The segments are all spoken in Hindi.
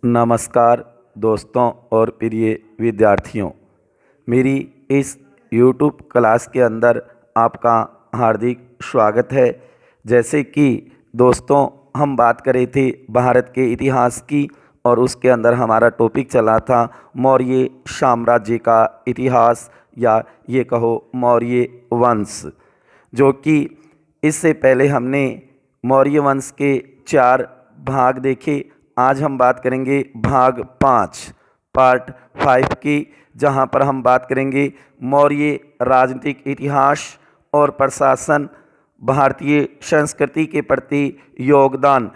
नमस्कार दोस्तों और प्रिय विद्यार्थियों, मेरी इस YouTube क्लास के अंदर आपका हार्दिक स्वागत है। जैसे कि दोस्तों हम बात कर रहे थे भारत के इतिहास की और उसके अंदर हमारा टॉपिक चला था मौर्य साम्राज्य का इतिहास या ये कहो मौर्य वंश, जो कि इससे पहले हमने मौर्य वंश के 4 भाग देखे। आज हम बात करेंगे भाग 5 पार्ट 5 की, जहां पर हम बात करेंगे मौर्य राजनीतिक इतिहास और प्रशासन, भारतीय संस्कृति के प्रति योगदान।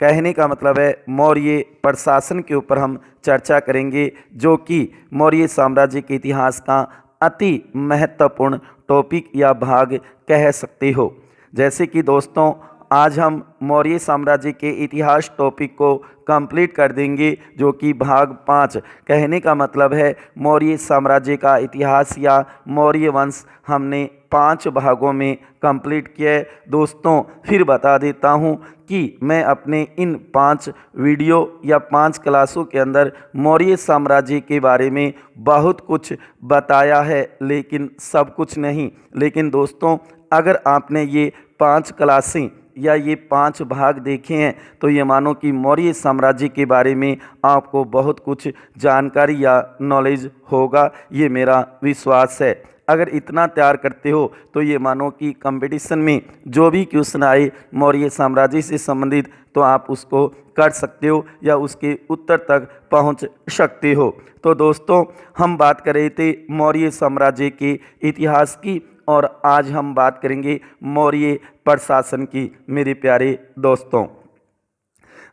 कहने का मतलब है मौर्य प्रशासन के ऊपर हम चर्चा करेंगे, जो कि मौर्य साम्राज्य के इतिहास का अति महत्वपूर्ण टॉपिक या भाग कह सकते हो। जैसे कि दोस्तों आज हम मौर्य साम्राज्य के इतिहास टॉपिक को कंप्लीट कर देंगे, जो कि भाग 5। कहने का मतलब है मौर्य साम्राज्य का इतिहास या मौर्य वंश हमने 5 भागों में कंप्लीट किया है। दोस्तों फिर बता देता हूं कि मैं अपने इन 5 वीडियो या 5 क्लासों के अंदर मौर्य साम्राज्य के बारे में बहुत कुछ बताया है, लेकिन सब कुछ नहीं। लेकिन दोस्तों अगर आपने ये 5 क्लासें या ये 5 भाग देखे हैं तो ये मानो कि मौर्य साम्राज्य के बारे में आपको बहुत कुछ जानकारी या नॉलेज होगा, ये मेरा विश्वास है। अगर इतना तैयार करते हो तो ये मानो कि कंपटीशन में जो भी क्वेश्चन आए मौर्य साम्राज्य से संबंधित तो आप उसको कर सकते हो या उसके उत्तर तक पहुंच सकते हो। तो दोस्तों हम बात कर रहे थे मौर्य साम्राज्य के इतिहास की और आज हम बात करेंगे मौर्य प्रशासन की। मेरे प्यारे दोस्तों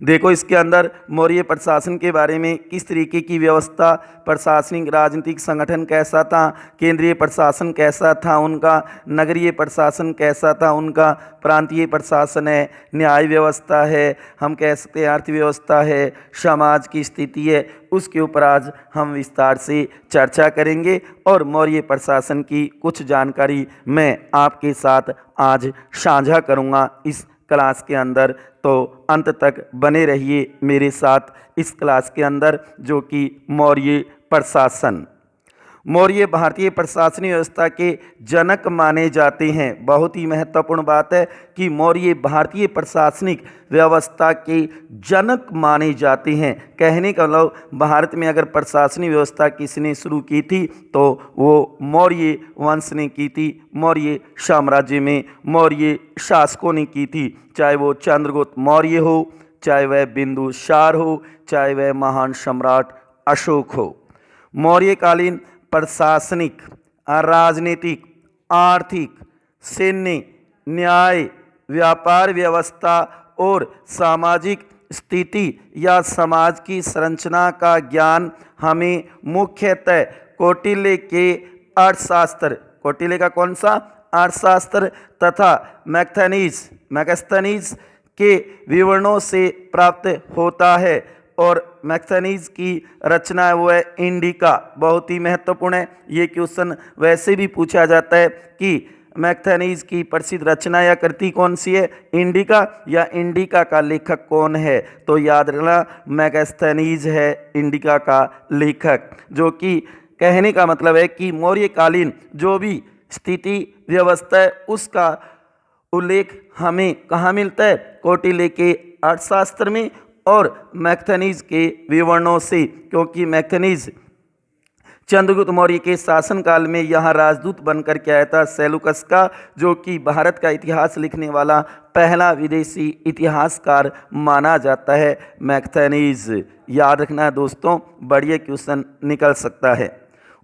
देखो, इसके अंदर मौर्य प्रशासन के बारे में किस तरीके की व्यवस्था, प्रशासनिक राजनीतिक संगठन कैसा था, केंद्रीय प्रशासन कैसा था उनका, नगरीय प्रशासन कैसा था उनका, प्रांतीय प्रशासन है, न्याय व्यवस्था है, हम कह सकते हैं अर्थव्यवस्था है, समाज की स्थिति है, उसके ऊपर आज हम विस्तार से चर्चा करेंगे। और मौर्य प्रशासन की कुछ जानकारी मैं आपके साथ आज साझा करूँगा इस क्लास के अंदर, तो अंत तक बने रहिए मेरे साथ इस क्लास के अंदर, जो कि मौर्य प्रशासन। मौर्य भारतीय प्रशासनिक व्यवस्था के जनक माने जाते हैं। बहुत ही महत्वपूर्ण बात है कि मौर्य भारतीय प्रशासनिक व्यवस्था के जनक माने जाते हैं। कहने का मतलब भारत में अगर प्रशासनिक व्यवस्था किसने शुरू की थी तो वो मौर्य वंश ने की थी। मौर्य साम्राज्य में मौर्य शासकों ने की थी, चाहे वो चंद्रगुप्त मौर्य हो, चाहे वह बिंदुसार हो, चाहे वह महान सम्राट अशोक हो। मौर्यकालीन प्रशासनिक, राजनीतिक, आर्थिक, सैन्य, न्याय, व्यापार व्यवस्था और सामाजिक स्थिति या समाज की संरचना का ज्ञान हमें मुख्यतः कौटिल्य के अर्थशास्त्र, कौटिल्य का कौन सा अर्थशास्त्र, तथा मैगस्थनीज के विवरणों से प्राप्त होता है। और मैगस्थनीज की रचना है वो है इंडिका। बहुत ही महत्वपूर्ण है, ये क्वेश्चन वैसे भी पूछा जाता है कि मैगस्थनीज की प्रसिद्ध रचना या कृति कौन सी है, इंडिका, या इंडिका का लेखक कौन है। तो याद रखना मैगस्थनीज है इंडिका का लेखक। जो कि कहने का मतलब है कि मौर्यकालीन जो भी स्थिति व्यवस्था है उसका उल्लेख हमें कहाँ मिलता है, कौटिल्य के अर्थशास्त्र में और मैगस्थनीज के विवरणों से। क्योंकि मैगस्थनीज चंद्रगुप्त मौर्य के शासनकाल में यहाँ राजदूत बनकर के आया था सेलुकस का, जो कि भारत का इतिहास लिखने वाला पहला विदेशी इतिहासकार माना जाता है मैगस्थनीज। याद रखना दोस्तों, बढ़िया क्वेश्चन निकल सकता है।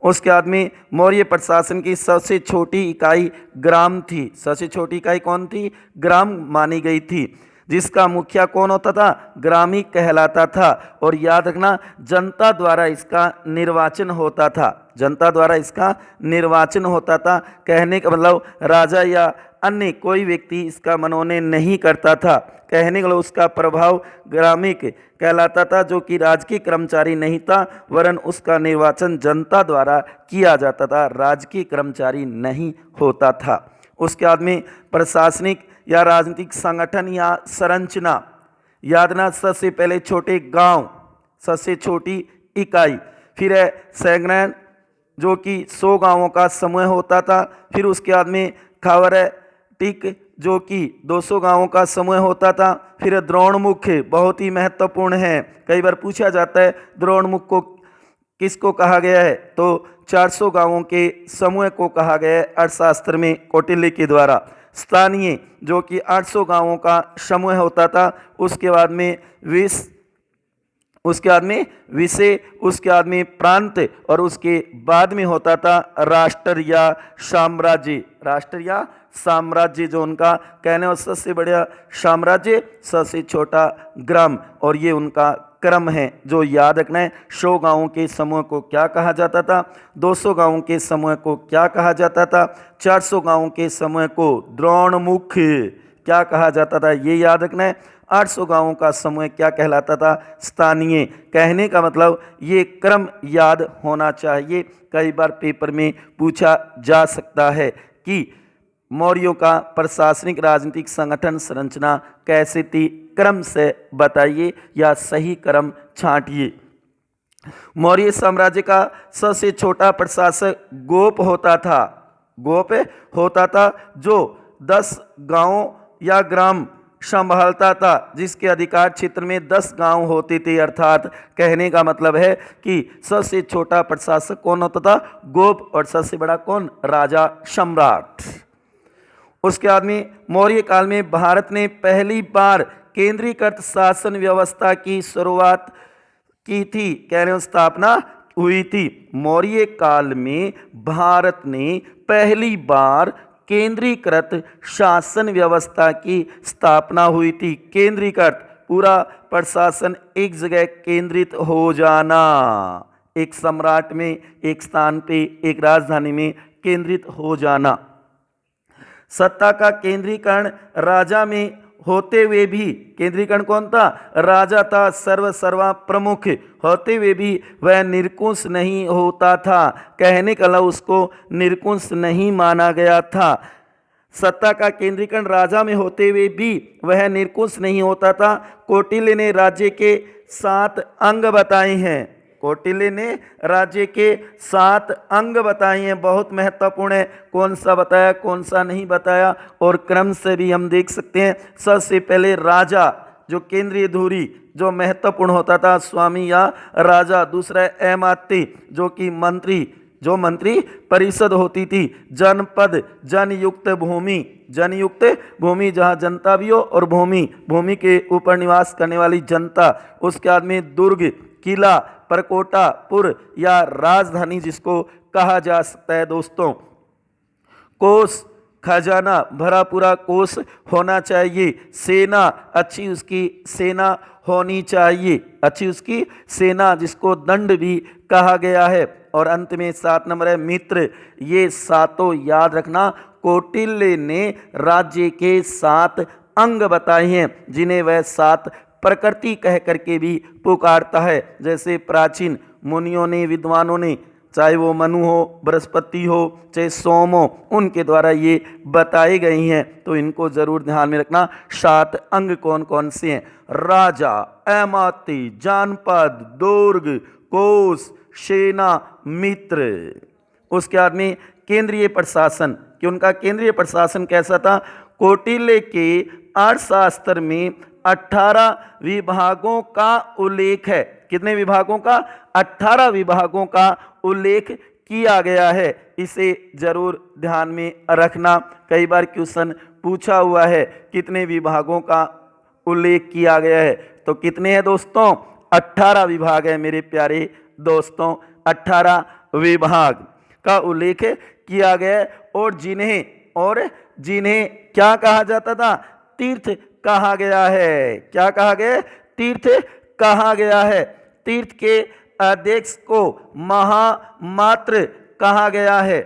उसके बाद में मौर्य प्रशासन की सबसे छोटी इकाई ग्राम थी। सबसे छोटी इकाई कौन थी, ग्राम मानी गई थी, जिसका मुखिया कौन होता था, ग्रामी कहलाता था। और याद रखना जनता द्वारा इसका निर्वाचन होता था, जनता द्वारा इसका निर्वाचन होता था। कहने का मतलब राजा या अन्य कोई व्यक्ति इसका मनोनयन नहीं करता था। कहने का मतलब उसका प्रभाव ग्रामिक कहलाता था, जो कि राजकीय कर्मचारी नहीं था, वरन उसका निर्वाचन जनता द्वारा किया जाता था, राजकीय कर्मचारी नहीं होता था। उसके बाद में प्रशासनिक या राजनीतिक संगठन या संरचना, याद रखना सबसे पहले छोटे गांव, सबसे छोटी इकाई। फिर है सैग्रैन जो कि 100 गांवों का समूह होता था। फिर उसके बाद में खबरैतिक जो कि 200 गांवों का समूह होता था। फिर द्रोणमुख बहुत ही महत्वपूर्ण है, कई बार पूछा जाता है द्रोणमुख को किसको कहा गया है, तो 400 गांवों के समूह को कहा गया है अर्थशास्त्र में कौटिल्य के द्वारा। स्थानीय जो कि 800 गांवों का समूह होता था। उसके बाद में विषय, उसके बाद में प्रांत और उसके बाद में होता था राष्ट्र या साम्राज्य। राष्ट्र या साम्राज्य जो उनका कहने और सबसे बड़ा साम्राज्य, सबसे छोटा ग्राम, और ये उनका क्रम है जो याद रखना है। 100 गांवों के समूह को क्या कहा जाता था, 200 गांवों के समूह को क्या कहा जाता था, 400 गांवों के समूह को द्रोणमुख क्या कहा जाता था, ये याद रखना है। 800 गांवों का समूह क्या कहलाता था, स्थानीय। कहने का मतलब ये क्रम याद होना चाहिए, कई बार पेपर में पूछा जा सकता है कि मौर्यों का प्रशासनिक राजनीतिक संगठन संरचना कैसे थी, क्रम से बताइए या सही क्रम छांटिए। मौर्य साम्राज्य का सबसे छोटा प्रशासक गोप होता था जो 10 गांवों या ग्राम संभालता था, जिसके अधिकार क्षेत्र में 10 गांव होते थे। अर्थात कहने का मतलब है कि सबसे छोटा प्रशासक कौन होता था, गोप, और सबसे बड़ा कौन, राजा सम्राट। उसके बाद में मौर्य काल में भारत ने पहली बार केंद्रीकृत शासन व्यवस्था की शुरुआत की थी, कह रहे हो स्थापना हुई थी। मौर्य काल में भारत ने पहली बार केंद्रीकृत शासन व्यवस्था की स्थापना हुई थी। केंद्रीकृत, पूरा प्रशासन एक जगह केंद्रित हो जाना, एक सम्राट में, एक स्थान पे, एक राजधानी में केंद्रित हो जाना। सत्ता का केंद्रीकरण राजा में होते हुए भी, केंद्रीकरण कौन था, राजा था, सर्वा प्रमुख होते हुए भी वह निरंकुश नहीं होता था। कहने का मतलब उसको निरंकुश नहीं माना गया था। सत्ता का केंद्रीकरण राजा में होते हुए भी वह निरंकुश नहीं होता था। कौटिल्य ने राज्य के 7 अंग बताए हैं। कौटिल्य ने राज्य के 7 अंग बताए हैं, बहुत महत्वपूर्ण है, कौन सा बताया कौन सा नहीं बताया, और क्रम से भी हम देख सकते हैं। सबसे पहले राजा जो केंद्रीय धुरी जो महत्वपूर्ण होता था, स्वामी या राजा। दूसरा अमात्य जो कि मंत्री, जो मंत्री परिषद होती थी। जनपद, जनयुक्त भूमि जहाँ जनता भी हो, और भूमि के ऊपर निवास करने वाली जनता। उसके बाद में दुर्ग, किला, परकोटा, पुर या राजधानी जिसको कहा जा सकता है दोस्तों। कोष, खजाना, भरा पूरा कोष होना चाहिए। सेना, अच्छी उसकी सेना होनी चाहिए, अच्छी उसकी सेना जिसको दंड भी कहा गया है। और अंत में 7 नंबर है मित्र। ये सातों याद रखना, कौटिल्य ने राज्य के 7 अंग बताए हैं, जिन्हें वह 7 प्रकृति कह करके भी पुकारता है। जैसे प्राचीन मुनियों ने, विद्वानों ने, चाहे वो मनु हो, बृहस्पति हो, चाहे सोम हो, उनके द्वारा ये बताई गई हैं, तो इनको जरूर ध्यान में रखना। 7 अंग कौन कौन से हैं, राजा, अमात्य, जानपद, दुर्ग, कोष, सेना, मित्र। उसके बाद में केंद्रीय प्रशासन, कि उनका केंद्रीय प्रशासन कैसा था। कौटिल्य के अर्थशास्त्र में 18 विभागों का उल्लेख है। कितने विभागों का, 18 विभागों का उल्लेख किया गया है। इसे जरूर ध्यान में रखना, कई बार क्वेश्चन पूछा हुआ है कितने विभागों का उल्लेख किया गया है। तो कितने हैं दोस्तों, 18 विभाग है मेरे प्यारे दोस्तों, 18 विभाग का उल्लेख किया गया है। और जिन्हें क्या कहा जाता था, तीर्थ कहा गया है। क्या कहा गया, तीर्थ कहा गया है। तीर्थ के अध्यक्ष को महामात्र कहा गया है।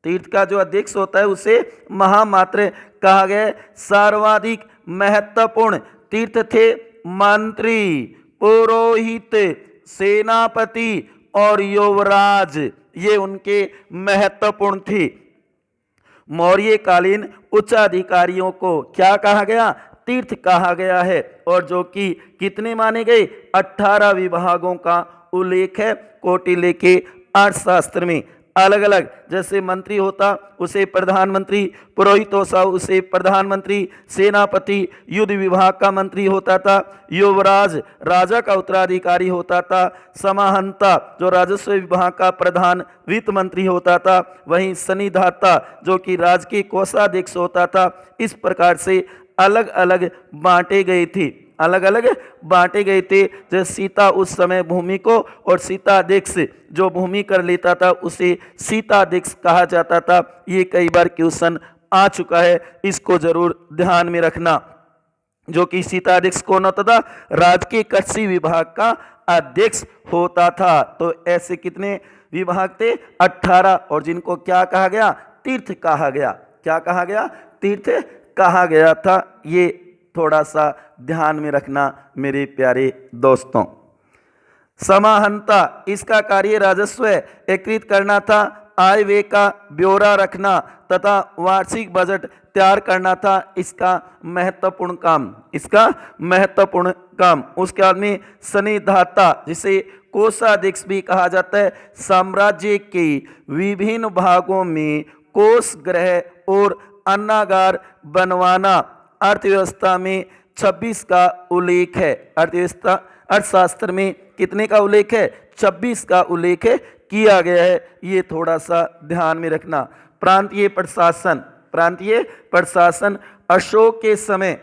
तीर्थ का जो अध्यक्ष होता है उसे महामात्र कहा गया है। सर्वाधिक महत्वपूर्ण तीर्थ थे मंत्री, पुरोहित, सेनापति और युवराज, ये उनके महत्वपूर्ण थे। मौर्य कालीन उच्च अधिकारियों को क्या कहा गया, तीर्थ कहा गया है। और जो कि कितने माने गए, 18 विभागों का उल्लेख है कौटिल्य के अर्थशास्त्र में। अलग अलग, जैसे मंत्री होता उसे प्रधानमंत्री, पुरोहित होता उसे प्रधानमंत्री, सेनापति युद्ध विभाग का मंत्री होता था, युवराज राजा का उत्तराधिकारी होता था, समाहंता जो राजस्व विभाग का प्रधान वित्त मंत्री होता था, वहीं सन्निधाता जो कि राजकीय कोषाध्यक्ष होता था। इस प्रकार से अलग अलग बांटे गए थे, अलग अलग बांटे गए थे। जैसे सीता उस समय भूमि को, और सीताध्यक्ष जो भूमि कर लेता था उसे सीताध्यक्ष कहा जाता था। ये कई बार क्वेश्चन आ चुका है, इसको जरूर ध्यान में रखना। जो कि सीताध्यक्ष कौन होता था, राजकीय कृषि विभाग का अध्यक्ष होता था। तो ऐसे कितने विभाग थे, 18, और जिनको क्या कहा गया, तीर्थ कहा गया। क्या कहा गया, तीर्थ कहा गया था। ये थोड़ा सा ध्यान में रखना मेरे प्यारे दोस्तों। समाहंता, इसका कार्य राजस्व एकत्रित करना था, आय व्यय का ब्यौरा रखना तथा वार्षिक बजट तैयार करना था इसका महत्वपूर्ण काम, इसका महत्वपूर्ण काम। उसके बाद में सन्निधाता, जिसे कोषाध्यक्ष भी कहा जाता है, साम्राज्य के विभिन्न भागों में कोष गृह और अन्नागार बनवाना। अर्थव्यवस्था में 26 का उल्लेख है, अर्थव्यवस्था अर्थशास्त्र में कितने का उल्लेख है, 26 का उल्लेख किया गया है। ये थोड़ा सा ध्यान में रखना। प्रांतीय प्रशासन, प्रांतीय प्रशासन, अशोक के समय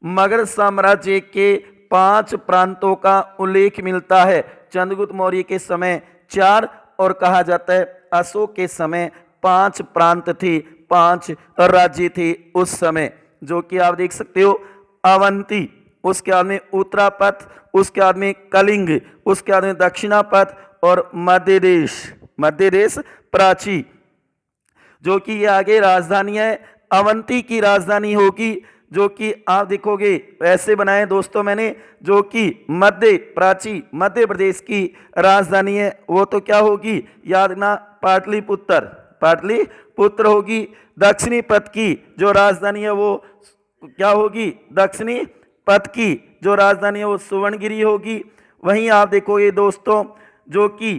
मगध साम्राज्य के 5 प्रांतों का उल्लेख मिलता है। चंद्रगुप्त मौर्य के समय 4, और कहा जाता है अशोक के समय 5 प्रांत थे, 5 राज्य थे उस समय, जो कि आप देख सकते हो। अवंती, उसके बाद में उत्तरापथ, उसके बाद में कलिंग, उसके बाद में दक्षिणापथ और मध्य देश, मध्य देश प्राची, जो कि ये आगे राजधानी है। अवंती की राजधानी होगी, जो कि आप देखोगे ऐसे बनाए दोस्तों मैंने, जो कि मध्य प्राची मध्य प्रदेश की राजधानी है। वो तो क्या होगी, याद रखना, पाटलिपुत्र, पाटलिपुत्र होगी। दक्षिणी पथ की जो राजधानी है वो क्या होगी, दक्षिणी पथ की जो राजधानी है वो सुवर्णगिरी होगी। वहीं आप देखोगे दोस्तों, जो कि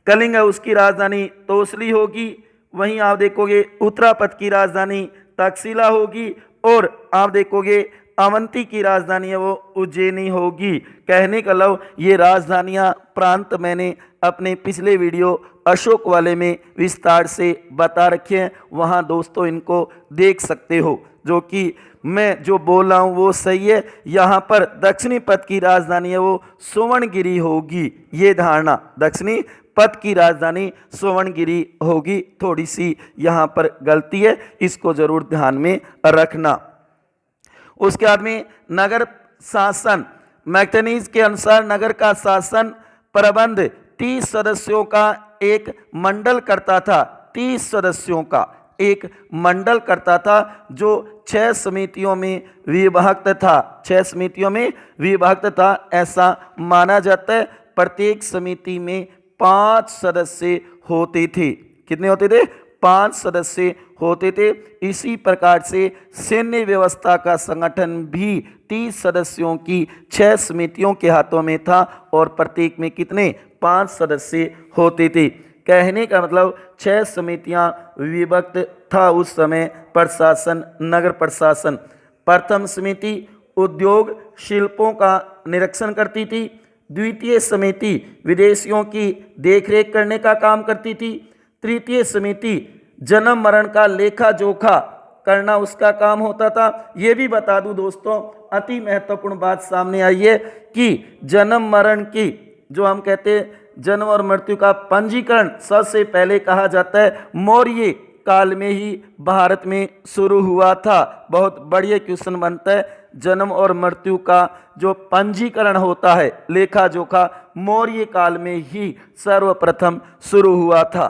कलिंग है उसकी राजधानी तोसली होगी। वहीं आप देखोगे उत्तरापथ की राजधानी तक्षशिला होगी, और आप देखोगे अवंती की राजधानी है वो उज्जैनी होगी। कहने का लव, ये राजधानियां प्रांत मैंने अपने पिछले वीडियो अशोक वाले में विस्तार से बता रखे हैं, वहां दोस्तों इनको देख सकते हो। जो कि मैं जो बोल रहा हूँ वो सही है। यहाँ पर दक्षिणी पथ की राजधानी है वो सुवर्णगिरी होगी, ये धारणा, दक्षिणी पथ की राजधानी सुवर्णगिरी होगी। थोड़ी सी यहाँ पर गलती है, इसको जरूर ध्यान में रखना। उसके बाद में नगर शासन, मैक्टनीज के अनुसार नगर का शासन प्रबंध 30 सदस्यों का एक मंडल करता था, 30 सदस्यों का एक मंडल करता था, जो 6 समितियों में विभक्त था, 6 समितियों में विभक्त था ऐसा माना जाता है। प्रत्येक समिति में 5 सदस्य होते थे। कितने होते थे, 5 सदस्य होते थे। इसी प्रकार से सैन्य व्यवस्था का संगठन भी 30 सदस्यों की 6 समितियों के हाथों में था, और प्रत्येक में कितने, 5 सदस्य होते थे। कहने का मतलब 6 समितियां विभक्त था उस समय प्रशासन, नगर प्रशासन। प्रथम समिति उद्योग शिल्पों का निरीक्षण करती थी। द्वितीय समिति विदेशियों की देखरेख करने का काम करती थी। तृतीय समिति जन्म मरण का लेखा जोखा करना उसका काम होता था। ये भी बता दूं दोस्तों, अति महत्वपूर्ण बात सामने आई है कि जन्म मरण की, जो हम कहते हैं जन्म और मृत्यु का पंजीकरण, सबसे पहले कहा जाता है मौर्य काल में ही भारत में शुरू हुआ था। बहुत बढ़िया क्वेश्चन बनता है, जन्म और मृत्यु का जो पंजीकरण होता है, लेखा जोखा, मौर्य काल में ही सर्वप्रथम शुरू हुआ था,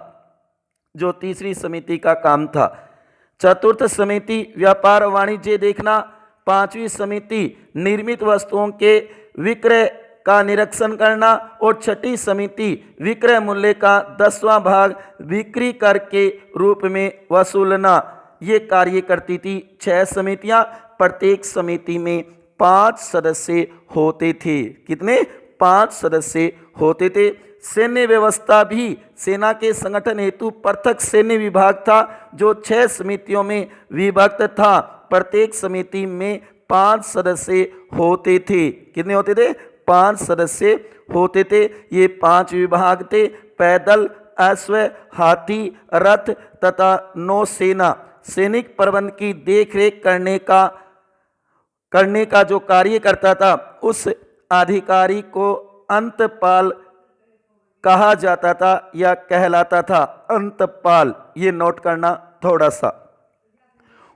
जो तीसरी समिति का काम था। चतुर्थ समिति व्यापार और वाणिज्य देखना। पांचवी समिति निर्मित वस्तुओं के विक्रय का निरीक्षण करना। और छठी समिति विक्रय मूल्य का 10वां भाग बिक्री कर के रूप में वसूलना। ये कार्य करती थी 6 समितियां, प्रत्येक समिति में 5 सदस्य होते थे। कितने? 5 सदस्य होते थे। सैन्य व्यवस्था भी सेना के संगठन हेतु पृथक सैन्य विभाग था जो 6 समितियों में विभक्त था। प्रत्येक समिति में 5 सदस्य होते थे। कितने होते थे? 5 सदस्य होते थे। ये 5 विभाग थे: पैदल, अश्व, हाथी, रथ तथा नौसेना। सैनिक प्रबंध की देखरेख करने का जो कार्य करता था उस अधिकारी को अंतपाल कहा जाता था या कहलाता था। अंतपाल, ये नोट करना थोड़ा सा।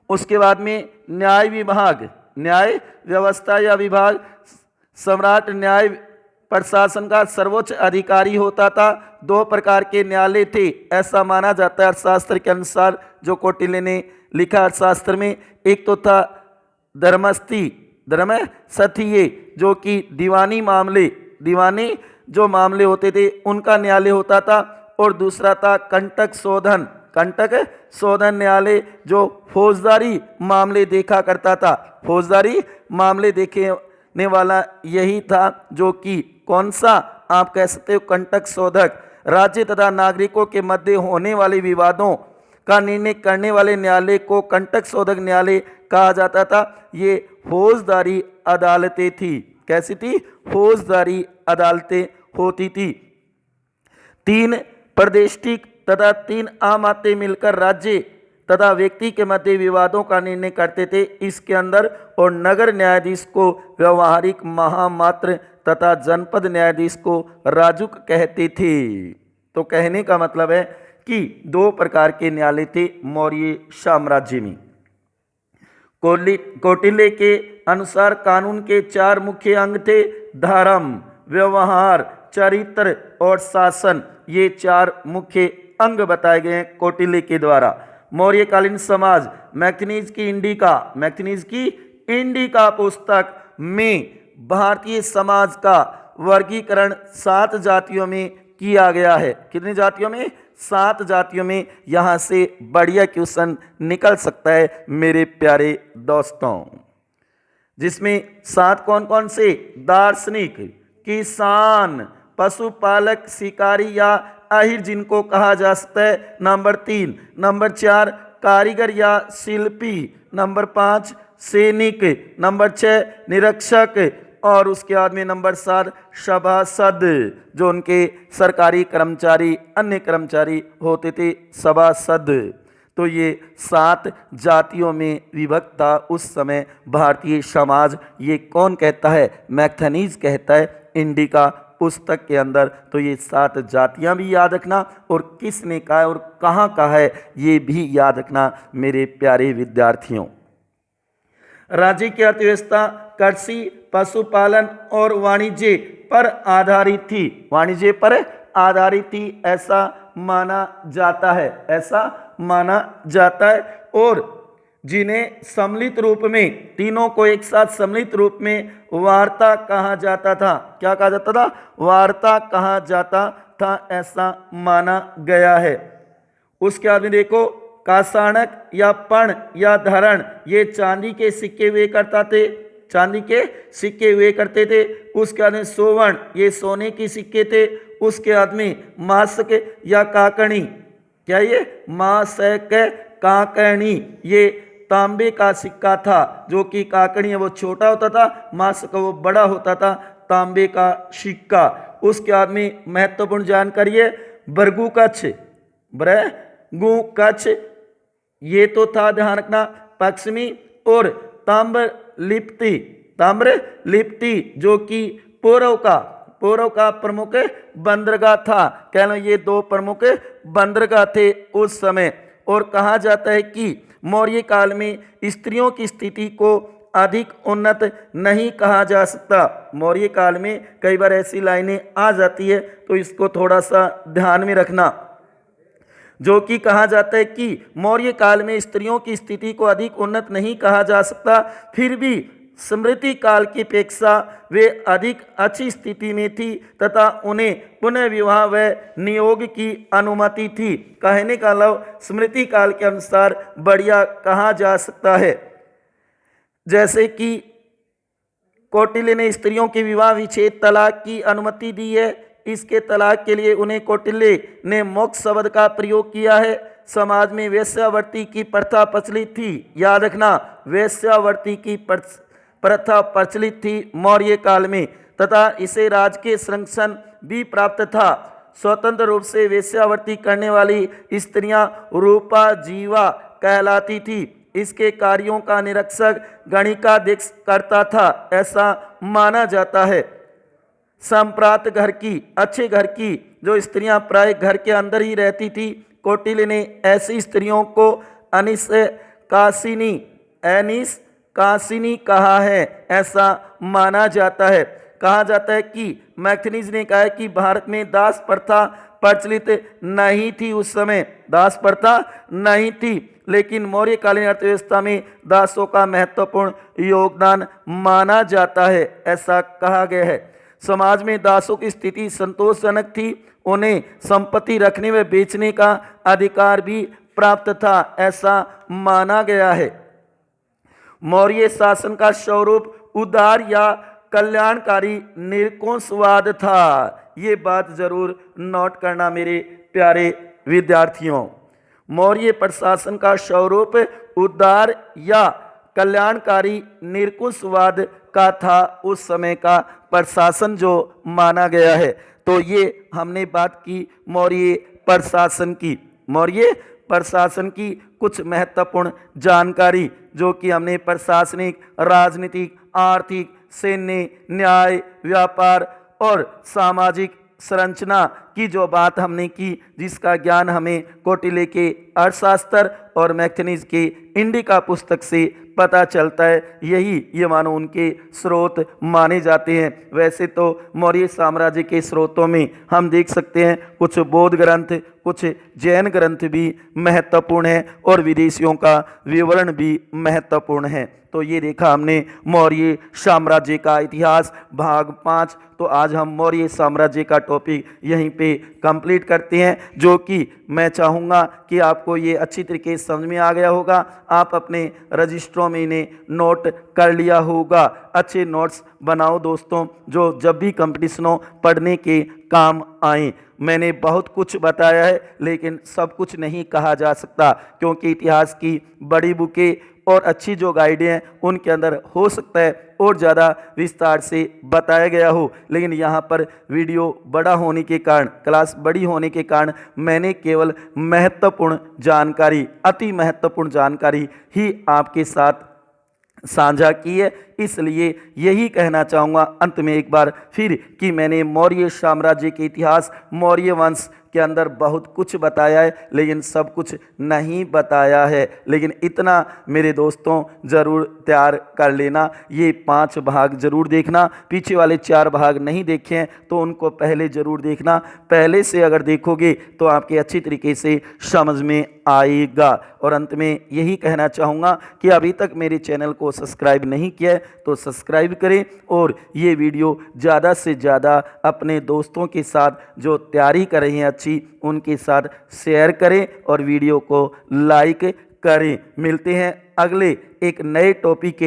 उसके बाद में न्याय विभाग, न्याय व्यवस्था या विभाग, सम्राट न्याय प्रशासन का सर्वोच्च अधिकारी होता था। 2 प्रकार के न्यायालय थे ऐसा माना जाता है अर्थशास्त्र के अनुसार, जो कौटिल्य ने लिखा अर्थशास्त्र में। एक तो था धर्मस्थीय, जो कि दीवानी जो मामले होते थे उनका न्यायालय होता था। और दूसरा था कंटक शोधन न्यायालय, जो फौजदारी मामले देखा करता था। फौजदारी मामले देखने वाला यही था, जो कि कौन सा आप कह सकते हो? कंटक शोधक। राज्य तथा नागरिकों के मध्य होने वाले विवादों का निर्णय करने वाले न्यायालय को कंटक शोधक न्यायालय कहा जाता था। ये फौजदारी अदालतें थी। कैसी थी? फौजदारी अदालतें होती थी। 3 प्रादेशिक तथा 3 आम आते मिलकर राज्य तथा व्यक्ति के मध्य विवादों का निर्णय करते थे। इसके अंदर और नगर न्यायाधीश को व्यवहारिक महामात्र तथा जनपद न्यायाधीश को राजुक कहते थे। तो कहने का मतलब है कि 2 प्रकार के न्यायालय थे मौर्य साम्राज्य में। कौटिल्य के अनुसार कानून के 4 मुख्य अंग थे: धर्म, व्यवहार, चरित्र और शासन। ये 4 मुख्य अंग बताए गए हैं कौटिल्य के द्वारा। मौर्यकालीन समाज, मैक्थिनीज की इंडिका पुस्तक में भारतीय समाज का वर्गीकरण 7 जातियों में किया गया है। कितनी जातियों में? 7 जातियों में। यहाँ से बढ़िया क्वेश्चन निकल सकता है मेरे प्यारे दोस्तों, जिसमें 7 कौन कौन से? दार्शनिक, किसान, पशुपालक, शिकारी या अहिर जिनको कहा जा सकता है, नंबर 3। नंबर 4 कारीगर या शिल्पी। नंबर 5 सैनिक। नंबर 6 निरीक्षक। और उसके बाद में नंबर 7 सभासद, जो उनके सरकारी कर्मचारी, अन्य कर्मचारी होते थे, सभासद। तो ये 7 जातियों में विभक्त था उस समय भारतीय समाज। ये कौन कहता है? मैक्थिनीज कहता है इंडिका पुस्तक के अंदर। तो ये 7 जातियां भी याद रखना, और किसने कहा है और कहाँ कहा है ये भी याद रखना मेरे प्यारे विद्यार्थियों। राज्य की अर्थव्यवस्था कृषि, पशुपालन और वाणिज्य पर आधारित थी। वाणिज्य पर आधारित थी ऐसा माना जाता है। और जिन्हें सम्मिलित रूप में, तीनों को एक साथ सम्मिलित रूप में वार्ता कहा जाता था। क्या कहा जाता था? वार्ता कहा जाता था, ऐसा माना गया है। उसके बाद में देखो, कासाणक या पण या धरण, ये चांदी के सिक्के हुए करते थे। उसके बाद में सोवर्ण, ये सोने के सिक्के थे। उसके बाद में मासक या काकणी, क्या ये? मासक काकणी, ये तांबे का सिक्का था, जो कि काकणी है वो छोटा होता था, मासक वो बड़ा होता था, तांबे का सिक्का। उसके बाद में महत्वपूर्ण जानकारी है भृगु कच्छ, ये तो था, ध्यान रखना, पश्चिमी। और ताम्रलिप्ति, जो कि पूर्व का प्रमुख बंदरगाह था। कह लो ये 2 प्रमुख बंदरगाह थे उस समय। और कहा जाता है कि मौर्य काल में स्त्रियों की स्थिति को अधिक उन्नत नहीं कहा जा सकता। मौर्य काल में कई बार ऐसी लाइनें आ जाती है, तो इसको थोड़ा सा ध्यान में रखना, जो कि कहा जाता है कि मौर्य काल में स्त्रियों की स्थिति को अधिक उन्नत नहीं कहा जा सकता। फिर भी स्मृति काल की अपेक्षा वे अधिक अच्छी स्थिति में थी तथा उन्हें पुनः विवाह व नियोग की अनुमति थी। कहने का लव स्मृति काल के अनुसार बढ़िया कहा जा सकता है। जैसे कि कौटिल्य ने स्त्रियों के विवाह विच्छेद तलाक की अनुमति दी है। इसके तलाक के लिए उन्हें कौटिल्य ने मोक्ष शब्द का प्रयोग किया है। समाज में वेश्यावृत्ति की प्रथा प्रचलित थी। याद रखना, वेश्यावृत्ति की प्रथा प्रचलित थी मौर्य काल में, तथा इसे राजकीय संरक्षण भी प्राप्त था। स्वतंत्र रूप से वेश्यावृत्ति करने वाली स्त्रियां रूपा जीवा कहलाती थी। इसके कार्यों का निरीक्षक गणिकाध्यक्ष करता था, ऐसा माना जाता है। संप्रात घर की, अच्छे घर की जो स्त्रियां प्राय घर के अंदर ही रहती थी, कौटिल्य ने ऐसी स्त्रियों को अनिष्कासिनी कहा है, ऐसा माना जाता है। कहा जाता है कि मैक्थनीज ने कहा है कि भारत में दास प्रथा प्रचलित नहीं थी। उस समय दास प्रथा नहीं थी, लेकिन मौर्यकालीन अर्थव्यवस्था में दासों का महत्वपूर्ण योगदान माना जाता है, ऐसा कहा गया है। समाज में दासों की स्थिति संतोषजनक थी। उन्हें संपत्ति रखने व बेचने का अधिकार भी प्राप्त था, ऐसा माना गया है। मौर्य शासन का स्वरूप उदार या कल्याणकारी निरंकुशवाद था। ये बात जरूर नोट करना मेरे प्यारे विद्यार्थियों। मौर्य प्रशासन का स्वरूप उदार या कल्याणकारी निरंकुशवाद का था। उस समय का प्रशासन जो माना गया है। तो ये हमने बात की मौर्य प्रशासन की। मौर्य प्रशासन की कुछ महत्वपूर्ण जानकारी जो कि हमने प्रशासनिक, राजनीतिक, आर्थिक, सैन्य, न्याय, व्यापार और सामाजिक संरचना की जो बात हमने की, जिसका ज्ञान हमें कौटिल्य के अर्थशास्त्र और मैक्थनीज के इंडिका पुस्तक से पता चलता है। ये मानो उनके स्रोत माने जाते हैं। वैसे तो मौर्य साम्राज्य के स्रोतों में हम देख सकते हैं कुछ बौद्ध ग्रंथ, कुछ जैन ग्रंथ भी महत्वपूर्ण हैं और विदेशियों का विवरण भी महत्वपूर्ण है। तो ये देखा हमने मौर्य साम्राज्य का इतिहास भाग 5। तो आज हम मौर्य साम्राज्य का टॉपिक यहीं पे कंप्लीट करते हैं, जो कि मैं चाहूँगा कि आपको ये अच्छी तरीके से समझ में आ गया होगा। आप अपने रजिस्टरों में इन्हें नोट कर लिया होगा। अच्छे नोट्स बनाओ दोस्तों, जो जब भी कंपटीशनों पढ़ने के काम आए। मैंने बहुत कुछ बताया है, लेकिन सब कुछ नहीं कहा जा सकता, क्योंकि इतिहास की बड़ी बुकें और अच्छी जो गाइडें हैं उनके अंदर हो सकता है और ज़्यादा विस्तार से बताया गया हो, लेकिन यहाँ पर वीडियो बड़ा होने के कारण, क्लास बड़ी होने के कारण मैंने केवल महत्वपूर्ण जानकारी, अति महत्वपूर्ण जानकारी ही आपके साथ साझा की है। इसलिए यही कहना चाहूँगा अंत में एक बार फिर कि मैंने मौर्य साम्राज्य के इतिहास, मौर्य वंश के अंदर बहुत कुछ बताया है, लेकिन सब कुछ नहीं बताया है। लेकिन इतना मेरे दोस्तों ज़रूर तैयार कर लेना, ये 5 भाग ज़रूर देखना। पीछे वाले 4 भाग नहीं देखे हैं तो उनको पहले ज़रूर देखना। पहले से अगर देखोगे तो आपके अच्छी तरीके से समझ में आएगा। और अंत में यही कहना चाहूँगा कि अभी तक मेरे चैनल को सब्सक्राइब नहीं किया है तो सब्सक्राइब करें, और ये वीडियो ज़्यादा से ज़्यादा अपने दोस्तों के साथ जो तैयारी कर रहे हैं अच्छी, उनके साथ शेयर करें और वीडियो को लाइक करें। मिलते हैं अगले एक नए टॉपिक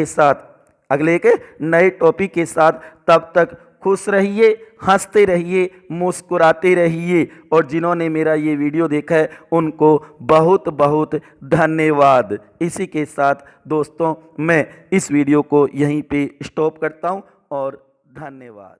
के साथ। तब तक खुश रहिए, हंसते रहिए, मुस्कुराते रहिए, और जिन्होंने मेरा ये वीडियो देखा है उनको बहुत बहुत धन्यवाद। इसी के साथ दोस्तों मैं इस वीडियो को यहीं पे स्टॉप करता हूँ और धन्यवाद।